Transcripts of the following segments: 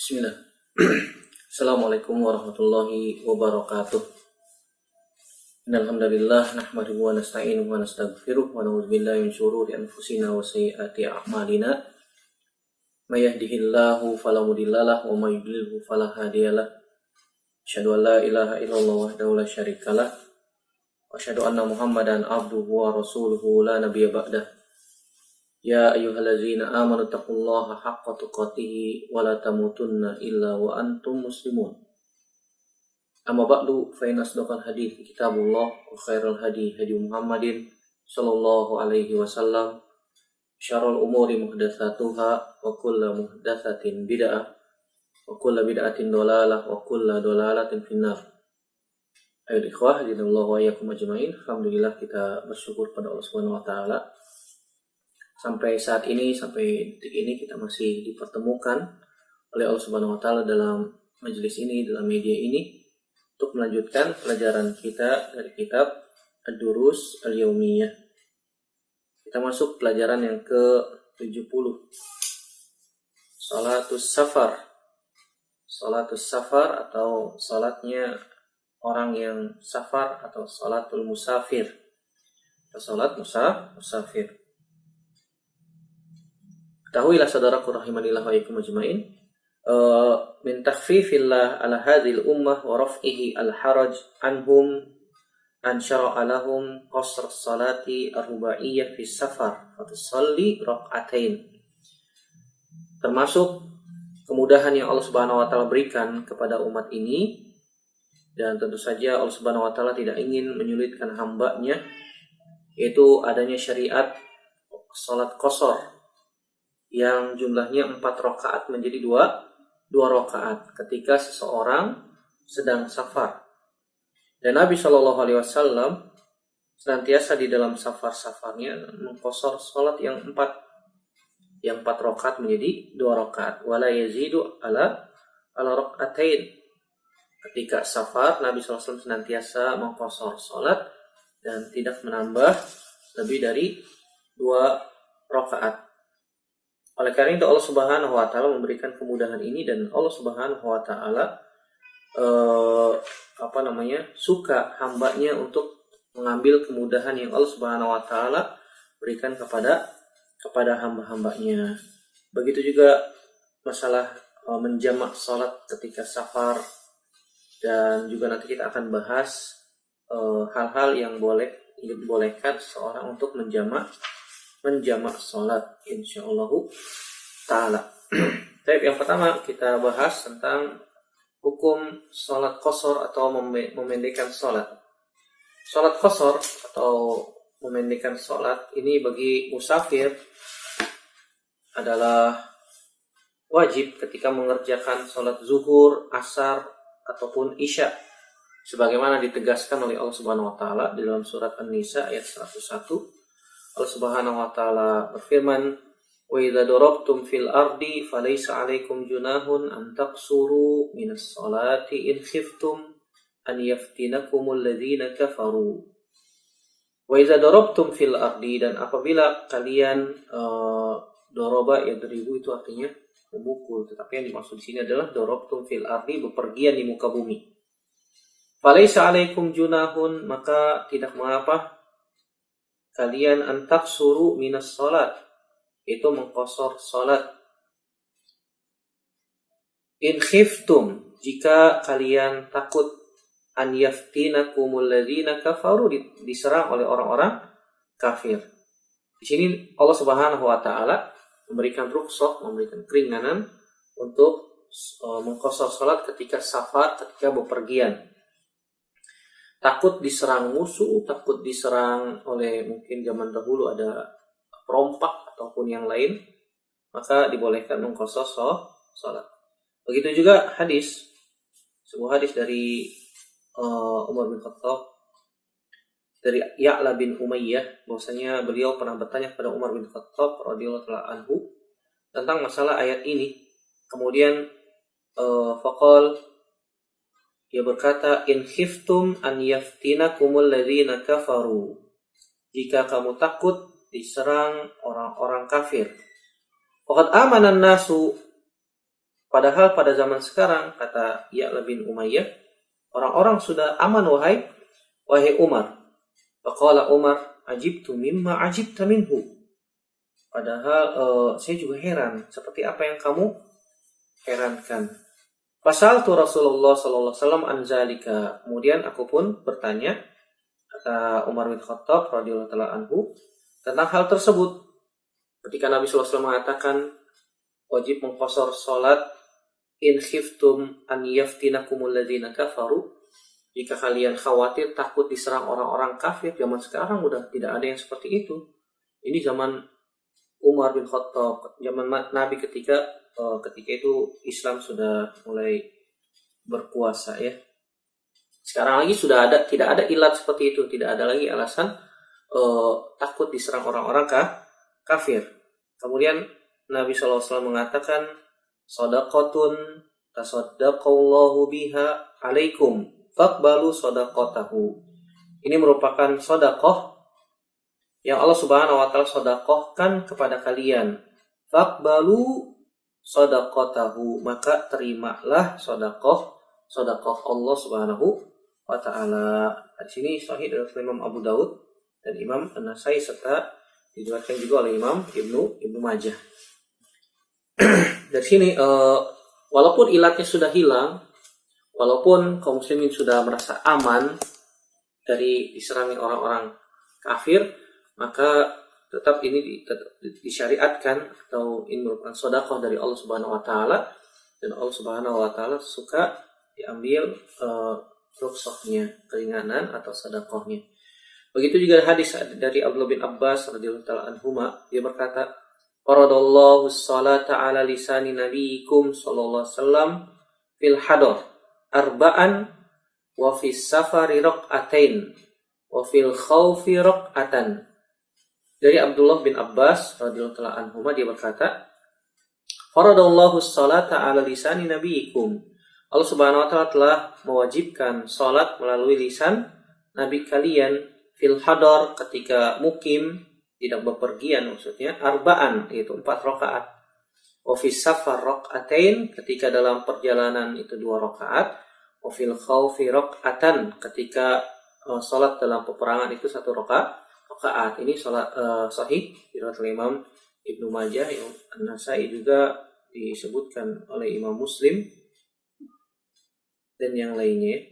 Bismillah. Assalamualaikum warahmatullahi wabarakatuh. Innal hamdalillah nahmaduhu wa nasta'inuhu wa nastaghfiruh wa na'udzu billahi min syururi anfusina wa sayyiati a'malina. May yahdihillahu fala mudhillalah wa may yudlilhu fala hadiyalah. Asyhadu an la ilaha illallah wahdahu la syarikalah wa asyhadu anna Muhammadan abduhu wa rasuluhu la nabiyya ba'dah. Ya ayyuhallazina amanu taqullaha haqqa tuqatih wa la tamutunna illa wa antum muslimun. Amma ba'du fa inna asdaqal hadithi kitabullah wa khairal hadi hadi Muhammadin sallallahu alaihi wasallam. Syarrul umuri muhdatsatuha wa kullu muhdatsatin bid'ah wa kullu bid'atin dhalalah wa kullu dhalalatin finnar. Ayo ikhwah, hadinallahu wa iyyakum ajmain. Alhamdulillah, kita bersyukur pada Allah Subhanahu wa taala. Sampai saat ini, sampai detik ini kita masih dipertemukan oleh Allah Subhanahu wa taala dalam majelis ini, dalam media ini untuk melanjutkan pelajaran kita dari kitab Ad-Durus Al-Yaumiyah. Kita masuk pelajaran yang ke-70. Salatus Safar. Salatus Safar atau salatnya orang yang safar atau salatul musafir. Atau salat musafir. Ketahuilah saudaraku rahimanillah wa iyyakum ajmain, min takhfifillah ala hadhil ummah wa raf'ihi al-haraj anhum an syara'a lahum qasr salati ar-ruba'iyyah fi safar fa tusalli rak'atain. Termasuk kemudahan yang Allah Subhanahu wa taala berikan kepada umat ini, dan tentu saja Allah Subhanahu wa taala tidak ingin menyulitkan hambanya, yaitu adanya syariat salat qasar yang jumlahnya 4 rakaat menjadi 2 rakaat ketika seseorang sedang safar. Dan Nabi SAW senantiasa di dalam safar-safarnya mengqasar salat yang 4 rakaat menjadi 2 rakaat. Wala yazidu ala rakaatain. Ketika safar, Nabi SAW senantiasa mengqasar salat dan tidak menambah lebih dari 2 rakaat. Oleh karena itu Allah Subhanahu wa taala memberikan kemudahan ini, dan Allah Subhanahu wa taala suka hambanya untuk mengambil kemudahan yang Allah Subhanahu wa taala berikan kepada hamba-hambanya. Begitu juga masalah menjamak salat ketika safar, dan juga nanti kita akan bahas hal-hal yang dibolehkan seorang untuk menjamak salat insyaallah taala. Baik, yang pertama kita bahas tentang hukum salat qasar atau memendekkan salat. Salat qasar atau memendekkan salat ini bagi musafir adalah wajib ketika mengerjakan salat zuhur, asar ataupun isya, sebagaimana ditegaskan oleh Allah Subhanahu wa taala di dalam surat An-Nisa ayat 101. Allah Subhanahu wa taala berfirman, "Wa idza darabtum fil ardi falaysa 'alaikum junahun an taqsuru minas salati in khiftum an yaftinakumul ladzina kafaru." Wa idza darabtum fil ardi, dan apabila kalian daraba yadribu itu artinya memukul, tetapi yang dimaksud di sini adalah darabtum fil ardi, bepergian di muka bumi. Falaysa 'alaikum junahun, maka tidak mengapa kalian antak suru minas salat, itu mengqasar salat. In khiftum, jika kalian takut, an yaftinakumul ladzina kafaru, diserang oleh orang-orang kafir. Di sini Allah Subhanahu wa taala memberikan rukhsah, memberikan keringanan untuk mengqasar salat ketika safar, ketika bepergian. Takut diserang musuh, takut diserang oleh, mungkin zaman dahulu ada perompak ataupun yang lain, maka dibolehkan mengqasar salat. Begitu juga sebuah hadis dari Umar bin Khattab, dari Ya'la bin Umayyah, bahwasanya beliau pernah bertanya kepada Umar bin Khattab radhiyallahu anhu tentang masalah ayat ini. Kemudian faqal, dia berkata, in khiftum an yaftinakumul ladzina kafaru, jika kamu takut diserang orang-orang kafir. Faqad amanan nasu, Padahal pada zaman sekarang, kata Ya'la bin Umayyah, orang-orang sudah aman wahai Umar. Faqala Umar, ajibtu mimma ajibta minhu. Padahal saya juga heran seperti apa yang kamu herankan. Fasaltu Rasulullah sallallahu alaihi wasallam an zalika. Kemudian aku pun bertanya, kata Umar bin Khattab radhiyallahu taala anhu, tentang hal tersebut. Ketika Nabi sallallahu alaihi wasallam mengatakan wajib mengqashar salat in khiftum an yaftinakumul ladzina kafaru, jika kalian khawatir takut diserang orang-orang kafir. Zaman sekarang udah tidak ada yang seperti itu. Ini zaman Umar bin Khattab, zaman Nabi ketika itu Islam sudah mulai berkuasa ya. Sekarang lagi tidak ada ilat seperti itu, tidak ada lagi alasan takut diserang orang-orang kafir. Kemudian Nabi SAW mengatakan, sadaqatun tasaddaqallahu biha alaikum faqbalu sadaqatahu. Ini merupakan sedekah yang Allah Subhanahu wa taala sedekahkan kepada kalian. Faqbalu sadaqatahu, maka terimalah sedekah Allah Subhanahu wa taala. Di sini sahih dari Imam Abu Daud dan Imam An-Nasai serta diriwayatkan juga oleh Imam Ibnu Majah. Dari sini walaupun ilatnya sudah hilang, walaupun kaum muslimin sudah merasa aman dari diserangi orang-orang kafir, maka tetap ini disyariatkan atau ini merupakan sedekah dari Allah Subhanahu wa taala, dan Allah Subhanahu wa taala suka diambil rukhsahnya, keringanan atau sedekahnya. Begitu juga hadis dari Abdullah bin Abbas radhiyallahu taala anhuma, dia berkata, faradallahu sholata ala lisani nabiyikum sallallahu alaihi wasallam fil hadar arba'an wa fis safari raq'atain wa fil khawfi raq'atan. Dari Abdullah bin Abbas radhiyallahu taala anhuma, dia berkata, faradallahu sholata ala lisani nabiyikum. Allah Subhanahu wa taala telah mewajibkan salat melalui lisan nabi kalian fil hadar, ketika mukim, tidak bepergian maksudnya, arba'an, yaitu 4 rakaat. Wa fis safar raq'atain, ketika dalam perjalanan itu 2 rakaat. Wa fil khawfi raq'atan, ketika salat dalam peperangan itu 1 rakaat. Ini salat sahih diriwayatkan Imam Ibnu Majah, Imam An-Nasai juga disebutkan oleh Imam Muslim dan yang lainnya.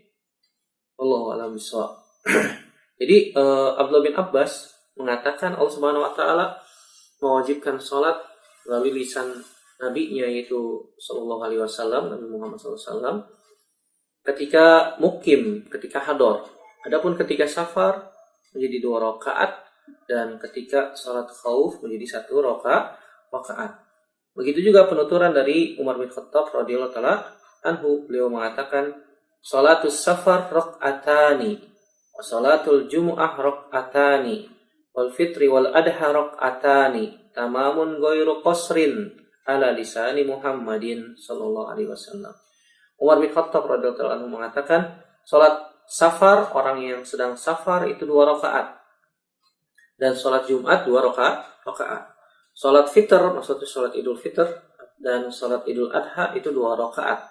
Wallahu a'lam bishawab. Jadi Abdullah bin Abbas mengatakan Allah Subhanahu wa taala mewajibkan salat melalui lisan nabinya, yaitu sallallahu alaihi wasallam, Nabi Muhammad sallallahu alaihi wasallam, ketika mukim, ketika hadar. Adapun ketika safar menjadi 2 rakaat, dan ketika salat khauf menjadi 1 rakaat. Begitu juga penuturan dari Umar bin Khattab radhiyallahu taala anhu, beliau mengatakan salatus safar raq'atani wa salatul jumu'ah raq'atani wal fitri wal adha raq'atani tamamun ghairu qasrin ala lisani Muhammadin sallallahu alaihi wasallam. Umar bin Khattab radhiyallahu anhu mengatakan, salat safar, orang yang sedang safar itu 2 rakaat, dan salat Jumat 2 rakaat. Salat fitr, maksudnya salat Idul Fitr dan salat Idul Adha itu 2 rakaat.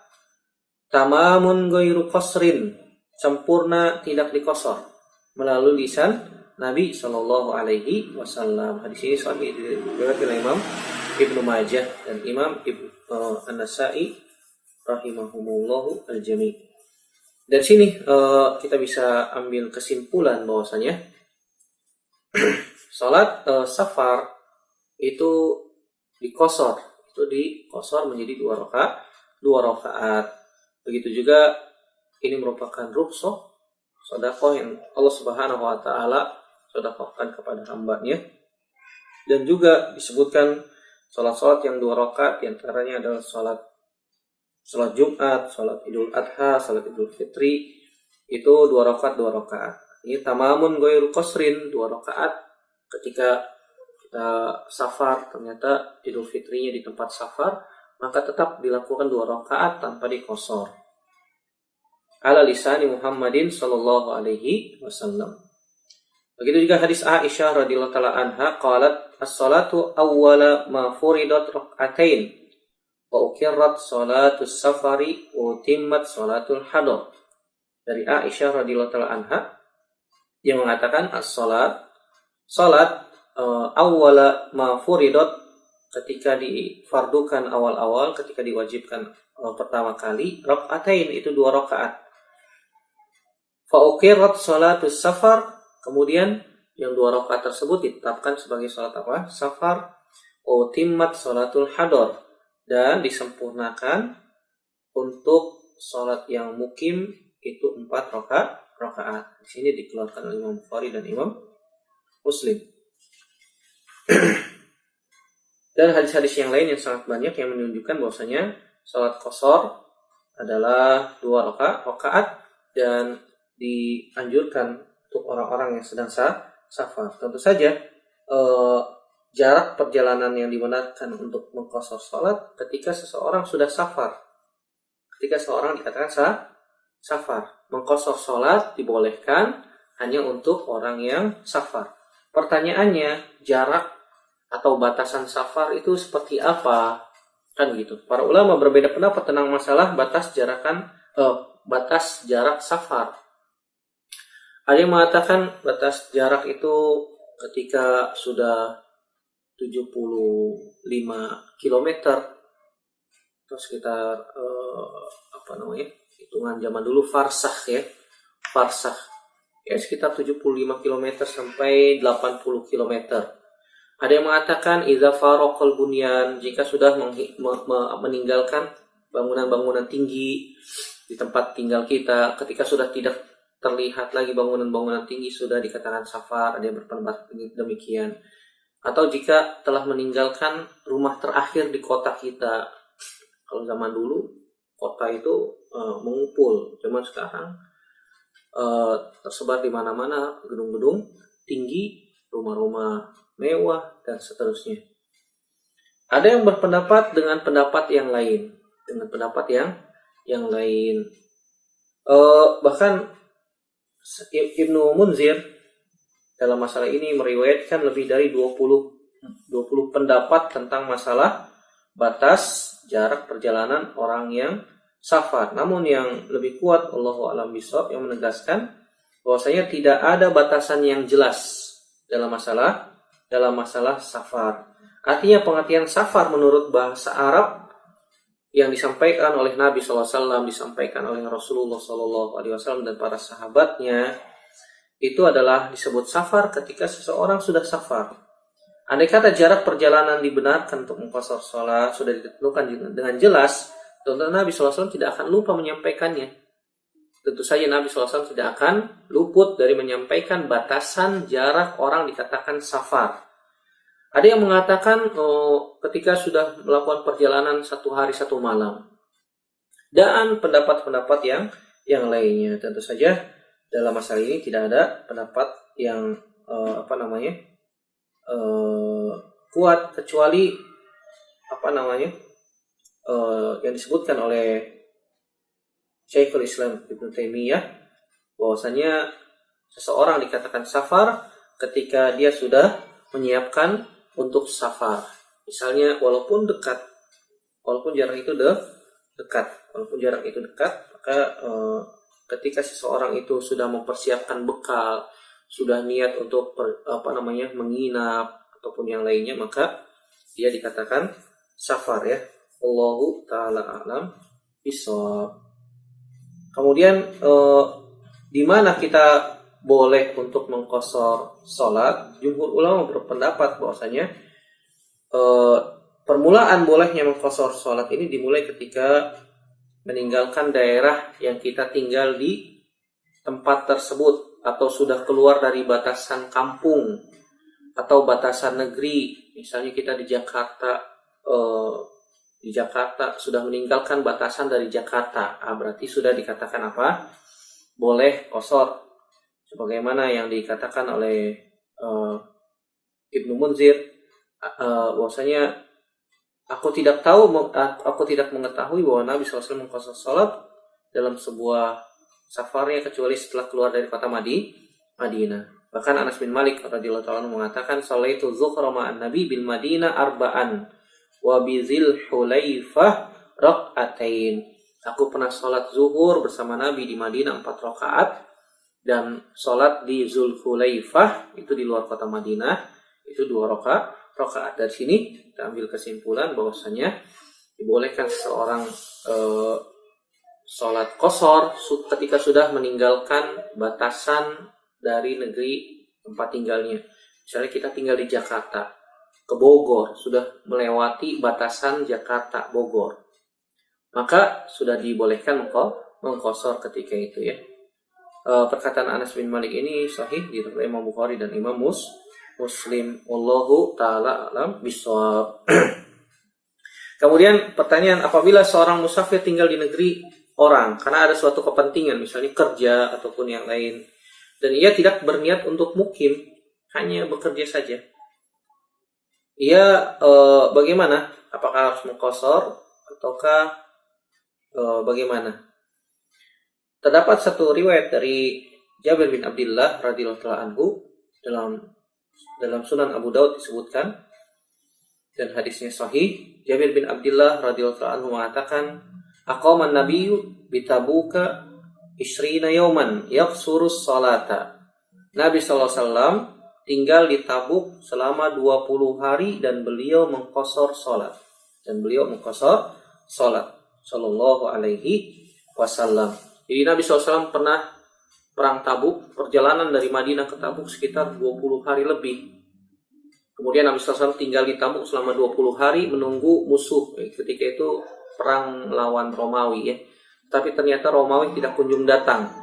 Tamamun ghairu qasrin, sempurna tidak dikosor, melalui lisan Nabi sallallahu alaihi wasallam. Hadis ini sahih diriwayatkan oleh Imam Ibnu Majah dan Imam An-Nasai rahimahumullahu al-jami'. Dari sini kita bisa ambil kesimpulan bahwasanya salat safar itu dikosor menjadi 2 rakaat. Begitu juga ini merupakan rukhsah, sedekah yang Allah Subhanahu wa taala sedekahkan kepada hamba-Nya. Dan juga disebutkan salat-salat yang 2 rakaat, di antaranya adalah salat Jumat, salat Idul Adha, salat Idul Fitri, itu 2 rakaat. Ini tamamun ghairu qasrin, 2 rakaat. Ketika kita safar, ternyata Idul Fitrinya di tempat safar, maka tetap dilakukan 2 rakaat tanpa dikosor. Ala lisani Muhammadin sallallahu alaihi wasallam. Begitu juga hadis Aisyah radhiyallahu taala anha, qalat as-salatu awwala ma furidat rak'atain wa ukirrat salatus safari wa utimmat salatul hadar. Dari Aisyah radhiyallahu taala anha yang mengatakan salat awwala ma furidat, ketika difardukan awal-awal, ketika diwajibkan pertama kali, rakaatain, itu 2 rakaat. Fa uqirat salatus safar, kemudian yang 2 rakaat tersebut ditetapkan sebagai salat apa? Safar. Utimmat salatul hadar, dan disempurnakan untuk salat yang mukim itu 4 rakaat. Di sini dikeluarkan oleh Imam Bukhari dan Imam Muslim. Dan hadis-hadis yang lain yang sangat banyak yang menunjukkan bahwasanya salat qashar adalah 2 rakaat dan dianjurkan untuk orang-orang yang sedang safar. Tentu saja jarak perjalanan yang dibenarkan untuk mengqashar salat ketika seseorang sudah safar. Ketika seseorang dikatakan safar, mengqashar salat dibolehkan hanya untuk orang yang safar. Pertanyaannya, jarak atau batasan safar itu seperti apa? Kan gitu. Para ulama berbeda pendapat tentang masalah batas jarak safar. Ada yang mengatakan batas jarak itu ketika sudah 75 km atau sekitar hitungan zaman dulu farsakh ya, sekitar 75 km sampai 80 km. Ada yang mengatakan idza faraqal bunyan, jika sudah meninggalkan bangunan-bangunan tinggi di tempat tinggal kita, ketika sudah tidak terlihat lagi bangunan-bangunan tinggi, sudah dikatakan safar. Ada yang berpendapat demikian. Atau jika telah meninggalkan rumah terakhir di kota kita. Kalau zaman dulu kota itu mengumpul, zaman sekarang tersebar di mana-mana gedung-gedung tinggi, rumah-rumah mewah dan seterusnya. Ada yang berpendapat dengan pendapat yang lain, bahkan Ibnu Munzir dalam masalah ini meriwayatkan lebih dari 20 pendapat tentang masalah batas jarak perjalanan orang yang safar. Namun yang lebih kuat, Allahu a'lam bishawab, yang menegaskan bahwasanya tidak ada batasan yang jelas dalam masalah safar. Artinya pengertian safar menurut bahasa Arab yang disampaikan oleh Nabi SAW, disampaikan oleh Rasulullah SAW dan para sahabatnya, itu adalah disebut safar ketika seseorang sudah safar. Andai kata jarak perjalanan dibenarkan untuk mengqashar salat sudah ditentukan dengan jelas, tentu Nabi SAW tidak akan lupa menyampaikannya. Tentu saja Nabi SAW tidak akan luput dari menyampaikan batasan jarak orang dikatakan safar. Ada yang mengatakan ketika sudah melakukan perjalanan 1 hari 1 malam. Dan pendapat-pendapat yang lainnya. Tentu saja dalam masalah ini tidak ada pendapat yang kuat kecuali yang disebutkan oleh Syekhul Islam Ibnu Taimiyah, bahwasanya seseorang dikatakan safar ketika dia sudah menyiapkan untuk safar. Misalnya walaupun jarak itu dekat, maka ketika seseorang itu sudah mempersiapkan bekal, sudah niat untuk menginap ataupun yang lainnya, maka dia dikatakan safar ya. Allahu taala a'lam bishawab. Kemudian di mana kita boleh untuk mengqashar salat? Jumhur ulama berpendapat bahwasanya permulaan bolehnya mengqashar salat ini dimulai ketika meninggalkan daerah yang kita tinggal di tempat tersebut, atau sudah keluar dari batasan kampung atau batasan negeri. Misalnya kita di Jakarta sudah meninggalkan batasan dari Jakarta, berarti sudah dikatakan apa? Boleh qashar. Sebagaimana yang dikatakan oleh Ibnu Munzir, bahwasanya aku tidak mengetahui bahwa Nabi SAW mengqashar salat dalam sebuah safarnya kecuali setelah keluar dari kota Madinah. Bahkan Anas bin Malik radhiyallahu ta'ala mengatakan, "Shalaitu dzuhra ma'an Nabi bil Madinah arba'an wa bizil hulaifah rak'atain. Aku pernah sholat zuhur bersama Nabi di Madinah 4 rakaat, dan sholat di Zulhulaifah itu di luar kota Madinah itu 2 rakaat. Dari sini kita ambil kesimpulan bahwasanya dibolehkan seseorang sholat qashar ketika sudah meninggalkan batasan dari negeri tempat tinggalnya. Misalnya kita tinggal di Jakarta, ke Bogor, sudah melewati batasan Jakarta Bogor, maka sudah dibolehkan mengqashar ketika itu ya. Perkataan Anas bin Malik ini sahih diriwayatkan Imam Bukhari dan Imam Muslim. Wallahu taala alam bishawab. Kemudian pertanyaan, apabila seorang musafir tinggal di negeri orang karena ada suatu kepentingan, misalnya kerja ataupun yang lain, dan ia tidak berniat untuk mukim, hanya bekerja saja, ia bagaimana? Apakah harus mengqashar ataukah bagaimana? Terdapat satu riwayat dari Jabir bin Abdullah radhiyallahu anhu dalam Sunan Abu Daud disebutkan, dan hadisnya sahih. Jabir bin Abdullah radhiyallahu anhu mengatakan, aqaman nabiyyu bi Tabuka 20 yauman yaqsurus salata. Nabi SAW tinggal di Tabuk selama 20 hari dan beliau mengqashar salat. Sallallahu alaihi wasallam. Jadi Nabi SAW pernah perang Tabuk, perjalanan dari Madinah ke Tabuk sekitar 20 hari lebih. Kemudian Nabi SAW tinggal di Tabuk selama 20 hari menunggu musuh. Ketika itu perang lawan Romawi ya. Tapi ternyata Romawi tidak kunjung datang.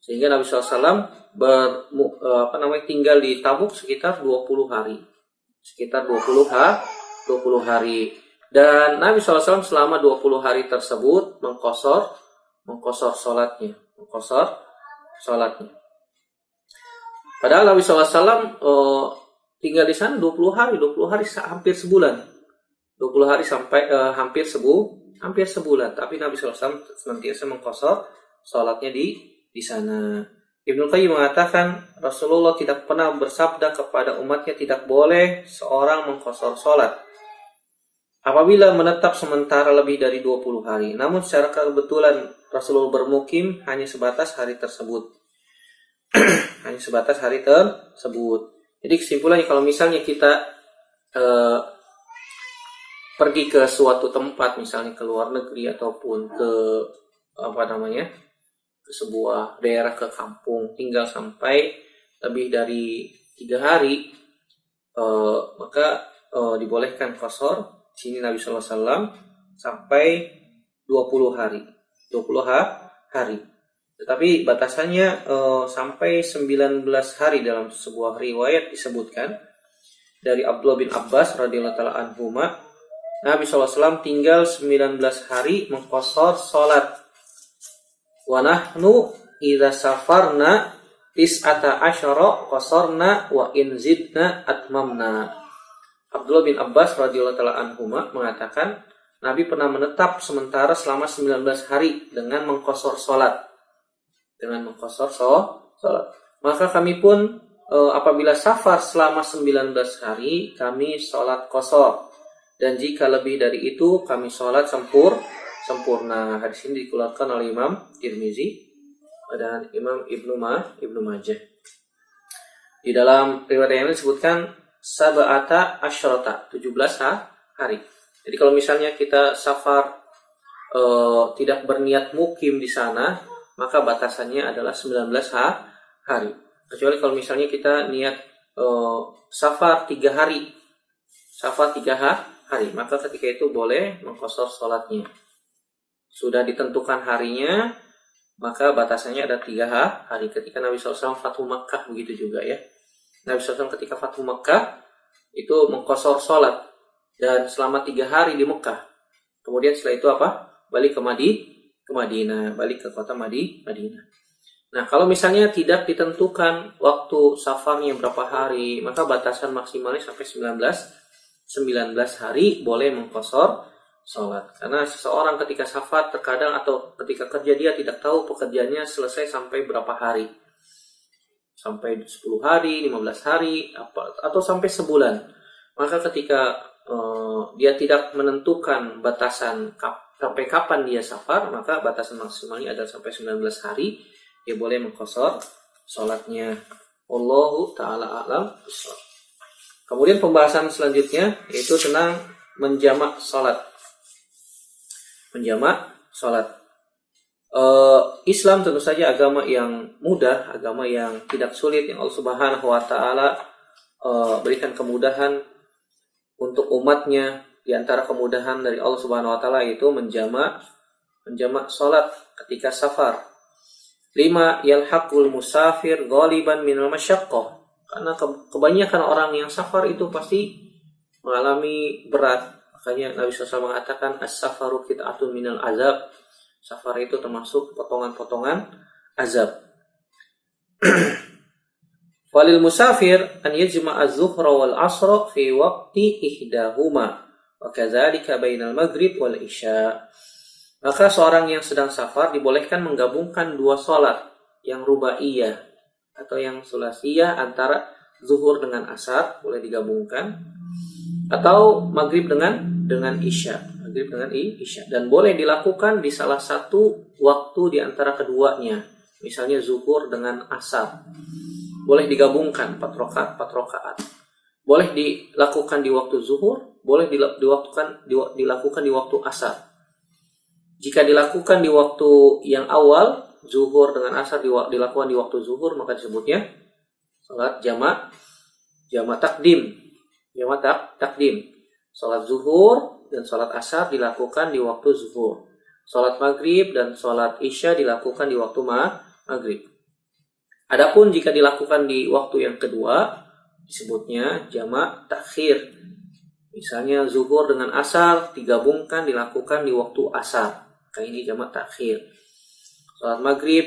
Sehingga Nabi SAW tinggal di Tabuk sekitar 20 hari. 20 hari. Dan Nabi SAW selama 20 hari tersebut mengqashar salatnya. Padahal Nabi SAW tinggal di sana 20 hari hampir sebulan. 20 hari sampai hampir sebulan. Tapi Nabi SAW senantiasa mengqashar salatnya di sana. Ibnu Qayyim mengatakan, Rasulullah tidak pernah bersabda kepada umatnya tidak boleh seorang mengqashar salat apabila menetap sementara lebih dari 20 hari. Namun secara kebetulan Rasulullah bermukim hanya sebatas hari tersebut. Jadi kesimpulannya, kalau misalnya kita pergi ke suatu tempat, misalnya ke luar negeri ataupun ke ke sebuah daerah, ke kampung, tinggal sampai lebih dari 3 hari, maka dibolehkan qashar. Sini Nabi SAW sampai 20 hari. Tetapi batasannya sampai 19 hari dalam sebuah riwayat disebutkan dari Abdullah bin Abbas radhiyallahu taala anhuma, Nabi SAW tinggal 19 hari mengqashar salat. Wa nahnu idza safarna tis'ata asyara qasarna wa in zidna atmamna. Abdullah bin Abbas radhiyallahu taala anhuma mengatakan, Nabi pernah menetap sementara selama 19 hari dengan mengqashar salat. Maka kami pun apabila safar selama 19 hari, kami salat qashar. Dan jika lebih dari itu, kami salat sempurna. Hadis ini dikeluarkan oleh Imam Tirmizi dan Imam Ibnu Majah. Di dalam riwayat yang disebutkan sab'ata asyrata, 17 hari. Jadi kalau misalnya kita safar tidak berniat mukim di sana, maka batasannya adalah 19 hari. Kecuali kalau misalnya kita niat safar 3 hari. Maka ketika itu boleh mengqashar salatnya. Sudah ditentukan harinya, maka batasannya ada 3 hari. Ketika Nabi SAW Fathu Makkah begitu juga ya. Nabi SAW ketika Fathu Makkah itu mengqashar salat dan selama 3 hari di Mekah. Kemudian setelah itu balik ke Madinah, balik ke kota Madinah. Nah, kalau misalnya tidak ditentukan waktu safarnya berapa hari, maka batasan maksimalnya sampai 19 hari boleh mengqashar salat. Karena seseorang ketika safar terkadang atau ketika kerja dia tidak tahu pekerjaannya selesai sampai berapa hari. sampai 10 hari, 15 hari, atau sampai sebulan. Maka ketika dia tidak menentukan batasan sampai kapan dia safar, maka batasan maksimalnya adalah sampai 19 hari, dia boleh mengqashar sholatnya. Wallahu ta'ala a'lam. Kemudian pembahasan selanjutnya yaitu tentang menjamak sholat. Menjamak sholat. Islam tentu saja agama yang mudah, agama yang tidak sulit, yang Allah Subhanahu wa Ta'ala berikan kemudahan untuk umatnya. Di antara kemudahan dari Allah Subhanahu wa Ta'ala itu menjamak sholat ketika safar. 5. Yalhaqul musafir ghaliban minal masyaqqah. Karena kebanyakan orang yang safar itu pasti mengalami berat. Makanya Nabi SAW mengatakan as-safaru qit'atun minal azab. Safar itu termasuk potongan-potongan azab. Walil musafir an yajma'a az-zuhra wal 'ashra fi waqti ihdahuma. Wa kadzalika bainal maghrib wal isya. Maka seorang yang sedang safar dibolehkan menggabungkan dua sholat yang rubaiyah atau yang sulasiyah, antara zuhur dengan asar boleh digabungkan, atau maghrib dengan isya, maghrib dengan isya, dan boleh dilakukan di salah satu waktu di antara keduanya. Misalnya zuhur dengan asar boleh digabungkan 4 rakaat. Boleh dilakukan di waktu zuhur, boleh dilakukan di waktu asar. Jika dilakukan di waktu yang awal, zuhur dengan asar dilakukan di waktu zuhur, maka disebutnya salat jamak takdim. Salat zuhur dan salat asar dilakukan di waktu zuhur. Salat maghrib dan salat isya dilakukan di waktu maghrib. Adapun jika dilakukan di waktu yang kedua, disebutnya jamak takhir. Misalnya zuhur dengan asar digabungkan dilakukan di waktu asar. Maka ini jamak takhir. Salat maghrib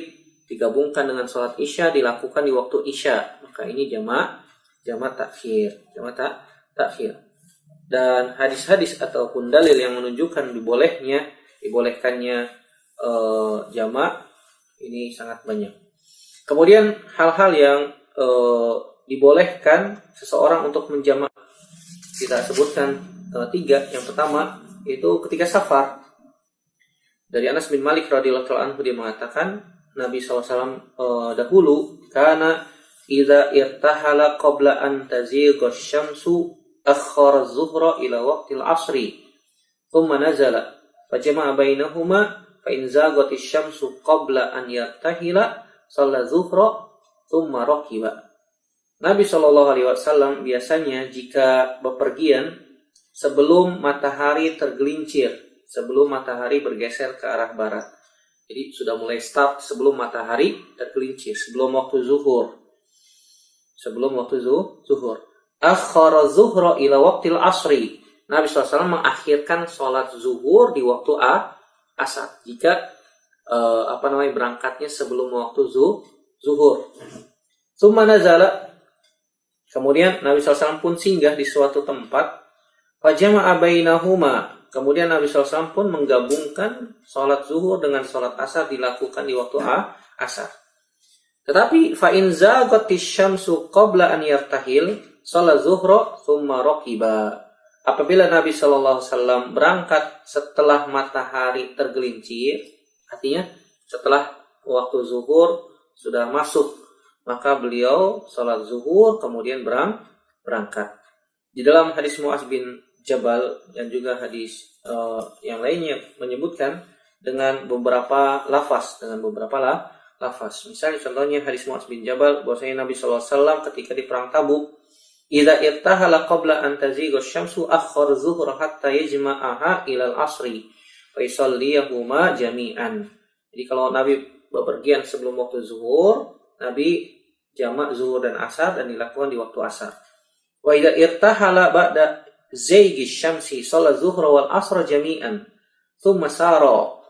digabungkan dengan salat isya dilakukan di waktu isya. Maka ini jamak takhir. Takhir. Dan hadis-hadis ataupun dalil yang menunjukkan dibolehkannya jamak ini sangat banyak. Kemudian hal-hal yang dibolehkan seseorang untuk menjamak, kita sebutkan 3. Yang pertama itu ketika safar. Dari Anas bin Malik radhiyallahu anhu, dia mengatakan Nabi SAW dahulu kana idza irtahala qabla an tazigha asy-syamsu akhkhara az-zuhra ila waqtil 'ashri thumma nazala fajama'a bainahuma fa in zaghat asy-syamsu qabla an yartahila shalla zuhra thumma rakiba. Nabi SAW biasanya jika bepergian sebelum matahari tergelincir, sebelum matahari bergeser ke arah barat. Jadi sudah mulai start sebelum matahari tergelincir, sebelum waktu zuhur. Akhara zuhra ila waqtil asri. Nabi SAW mengakhirkan sholat zuhur di waktu asar. Jika berangkatnya sebelum waktu zuhur. Tsumma nazala. Kemudian Nabi SAW pun singgah di suatu tempat. Fajama'a bainahuma. Kemudian Nabi SAW pun menggabungkan sholat zuhur dengan sholat asar dilakukan di waktu asar. Tetapi fa'in zaghatis syamsu qabla an yartahil sholat zuhra thumma rakiba. Apabila Nabi SAW berangkat setelah matahari tergelincir, artinya setelah waktu zuhur sudah masuk, maka beliau sholat zuhur kemudian berangkat. Di dalam hadis Mu'adz bin Jabal dan juga hadis yang lainnya menyebutkan dengan beberapa lafaz, Misalnya contohnya hadis Mu'adz bin Jabal bahwasanya Nabi SAW ketika di perang Tabuk, idza irtahala qabla an tazigha asy-syamsu akhkhara zuhra hatta yajma'aha ila al-'ashri fa yusalliyahuma jami'an. Jadi kalau Nabi bepergian sebelum waktu zuhur, Nabi jamak zuhur dan asar dan dilakukan di waktu asar. Wa idza irtahala ba'da zayghi syamsi shalat zuhra wal asra jami'an thumma sara.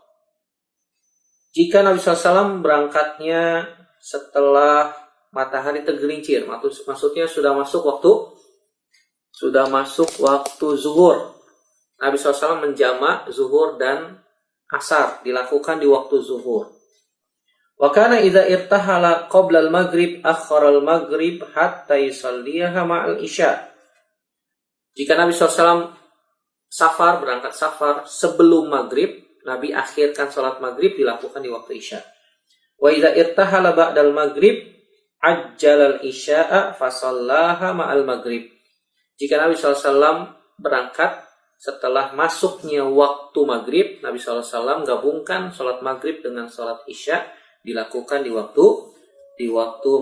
Jika Nabi SAW berangkatnya setelah matahari tergelincir, maksudnya sudah masuk waktu zuhur, Nabi SAW menjamak zuhur dan asar dilakukan di waktu zuhur. Wa kana idza irtahala qabla al-maghrib akhara al-maghrib hatta yusalliha ma'al isya. Jika Nabi SAW berangkat safar sebelum maghrib, Nabi akhirkan salat maghrib dilakukan di waktu isya. Wa idza irtahala ba'dal maghrib ajjalal isya'a fasallaha ma'al maghrib. Jika Nabi SAW berangkat setelah masuknya waktu maghrib, Nabi SAW gabungkan salat maghrib dengan salat isya, dilakukan di waktu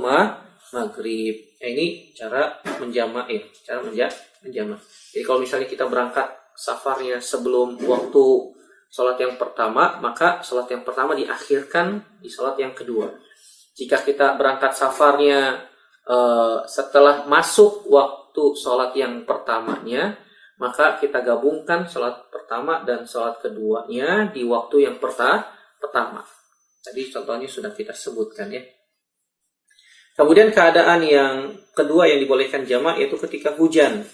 maghrib. Ini cara menjamak ya, cara menjamak. Jadi kalau misalnya kita berangkat safarnya sebelum waktu salat yang pertama, maka salat yang pertama diakhirkan di salat yang kedua. Jika kita berangkat safarnya setelah masuk waktu salat yang pertamanya, maka kita gabungkan salat pertama dan salat keduanya di waktu yang pertama. Tadi contohnya sudah kita sebutkan ya. Kemudian keadaan yang kedua yang dibolehkan jamak yaitu ketika hujan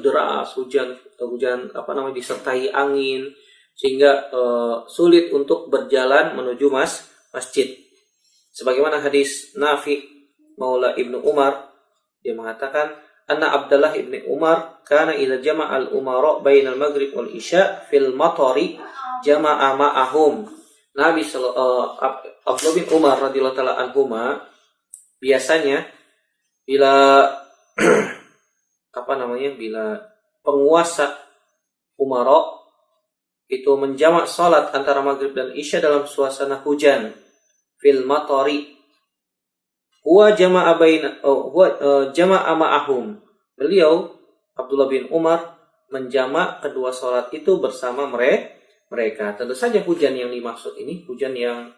deras, hujan disertai angin sehingga sulit untuk berjalan menuju masjid. Sebagaimana hadis Nafi Maula Ibnu Umar, dia mengatakan anna Abdullah ibni Umar kana idza jama'a al-umara bainal maghrib wal isya fil matari jama'a ma'ahum. Abdullah bin Umar radhiyallahu taala anhuma biasanya bila bila penguasa umara itu menjamak salat antara maghrib dan isya dalam suasana hujan fil matari huwa jama'a ma'ahum. Beliau Abdullah bin Umar menjamak kedua salat itu bersama mereka. Tentu saja hujan yang dimaksud ini hujan yang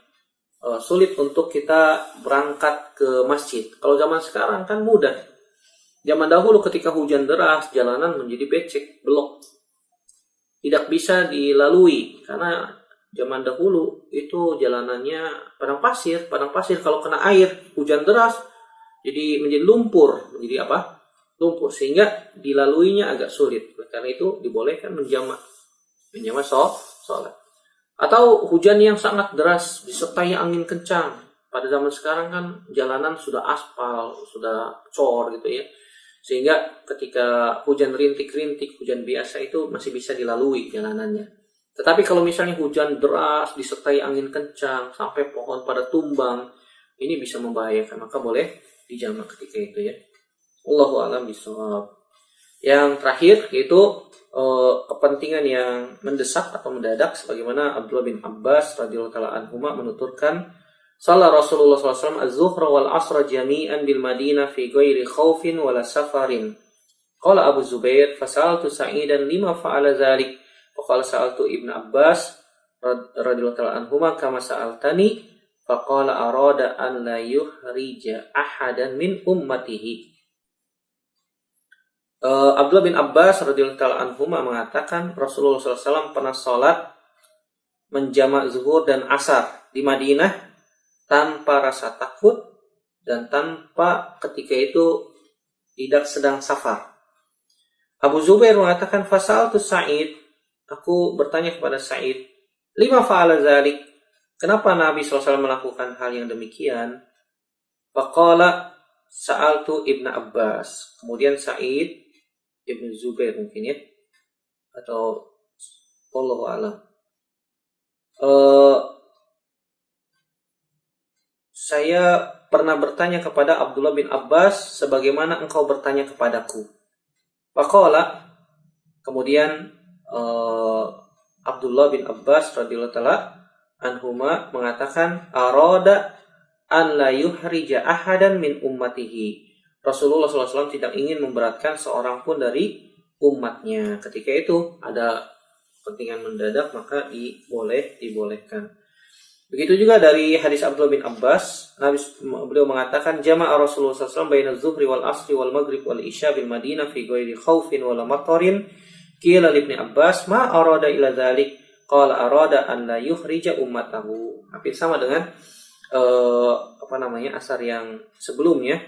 sulit untuk kita berangkat ke masjid. Kalau zaman sekarang kan mudah. Zaman dahulu ketika hujan deras, jalanan menjadi becek, belok. Tidak bisa dilalui karena zaman dahulu itu jalanannya padang pasir kalau kena air, hujan deras jadi menjadi lumpur, lumpur sehingga dilaluinya agak sulit. Karena itu dibolehkan menjamak sholat. Atau hujan yang sangat deras disertai angin kencang. Pada zaman sekarang kan jalanan sudah aspal, sudah cor gitu ya. Sehingga ketika hujan rintik-rintik, hujan biasa itu masih bisa dilalui jalanannya. Tetapi kalau misalnya hujan deras disertai angin kencang sampai pohon pada tumbang, ini bisa membahayakan, maka boleh dijamak ketika itu ya. Wallahu a'lam bishawab. Yang terakhir yaitu kepentingan yang mendesak atau mendadak, sebagaimana Abdullah bin Abbas radhiyallahu taala anhuma menuturkan, "Shalla Rasulullah SAW az-zuhra wal asra jami'an bil Madinah fi ghairi khaufin wala safarin." Qala Abu Zubair, "Fasaltu Sa'idan lima fa'ala dzalik." Faqala sa'altu Ibnu Abbas radhiyallahu taala anhuma kama sa'altani, faqala arada an la yuhrija ahadan min ummatihi. Abdullah bin Abbas radhiyallahu taala anhuma mengatakan Rasulullah SAW pernah sholat menjamak zuhur dan asar di Madinah tanpa rasa takut dan tanpa ketika itu tidak sedang safar. Abu Zubair mengatakan fasaltu Sa'id, aku bertanya kepada Sa'id, lima fa'ala dzalik, kenapa Nabi SAW melakukan hal yang demikian? Faqala sa'altu Ibnu Abbas. Kemudian Sa'id Ibnu Zubair mungkin ya, atau wallahu a'lam. Saya pernah bertanya kepada Abdullah bin Abbas sebagaimana engkau bertanya kepadaku. Faqala, kemudian Abdullah bin Abbas radhiyallahu taala anhuma mengatakan arada an la yuhrija ahadan min ummatihi. Rasulullah SAW tidak ingin memberatkan seorang pun dari umatnya. Ketika itu ada kepentingan mendadak, maka dibolehkan. Begitu juga dari hadis Abdullah bin Abbas, beliau mengatakan jama'a Rasulullah SAW baina zuhri wal asri wal maghrib wal isya bil Madinah fi ghairi khaufin wala matarin. Qila li Ibnu Abbas ma arada ila dzalik, qala arada an la yukhrija ummatahu. Hampir sama dengan asar yang sebelumnya.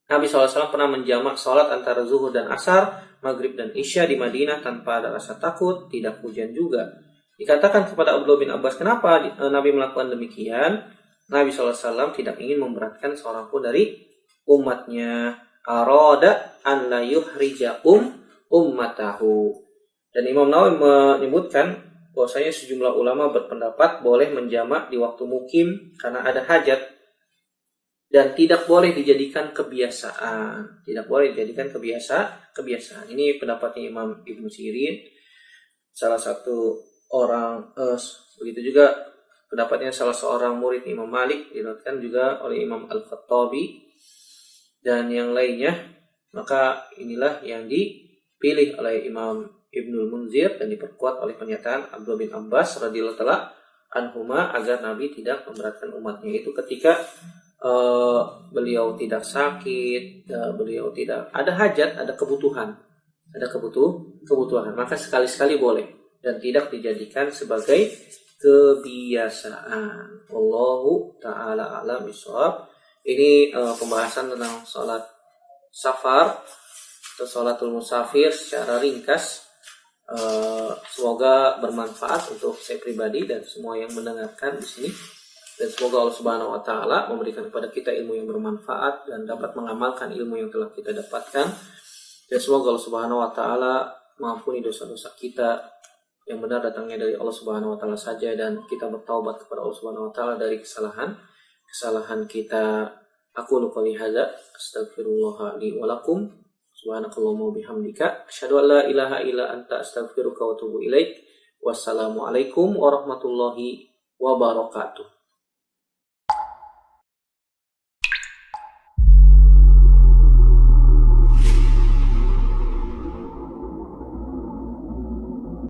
Nabi SAW pernah menjamak sholat antara zuhur dan asar, maghrib dan isya di Madinah tanpa ada rasa takut, tidak hujan juga. Dikatakan kepada Abdullah bin Abbas, kenapa Nabi melakukan demikian? Nabi SAW tidak ingin memberatkan seorang pun dari umatnya. Arada an la yuhrija ummatahu. Dan Imam Nawawi menyebutkan bahwasanya sejumlah ulama berpendapat boleh menjamak di waktu mukim karena ada hajat dan tidak boleh dijadikan kebiasaan. Tidak boleh dijadikan kebiasaan. Ini pendapatnya Imam Ibnu Sirin, salah satu orang. Begitu juga pendapatnya salah seorang murid Imam Malik, diriwayatkan juga oleh Imam Al-Khattabi dan yang lainnya. Maka inilah yang dipilih oleh Imam Ibnul Munzir dan diperkuat oleh pernyataan Abdullah bin Abbas radhiyallahu taala anhuma agar Nabi tidak memberatkan umatnya itu ketika beliau tidak sakit, beliau tidak ada hajat, ada kebutuhan, maka sekali-sekali boleh dan tidak dijadikan sebagai kebiasaan. Wallahu taala a'lam bishawab. Ini pembahasan tentang sholat safar atau sholatul musafir secara ringkas. Semoga bermanfaat untuk saya pribadi dan semua yang mendengarkan di sini. Dan semoga Allah Subhanahu wa taala memberikan kepada kita ilmu yang bermanfaat dan dapat mengamalkan ilmu yang telah kita dapatkan. Dan semoga Allah Subhanahu wa taala mengampuni dosa-dosa kita yang benar datangnya dari Allah Subhanahu wa taala saja, dan kita bertaubat kepada Allah Subhanahu wa taala dari kesalahan kita. Aku qouli hadza astaghfirullah li wa lakum. Subhanakallahumma bihamdika asyhadu an la ilaha illa anta astaghfiruka wa atubu ilaik. Wassalamualaikum warahmatullahi wabarakatuh.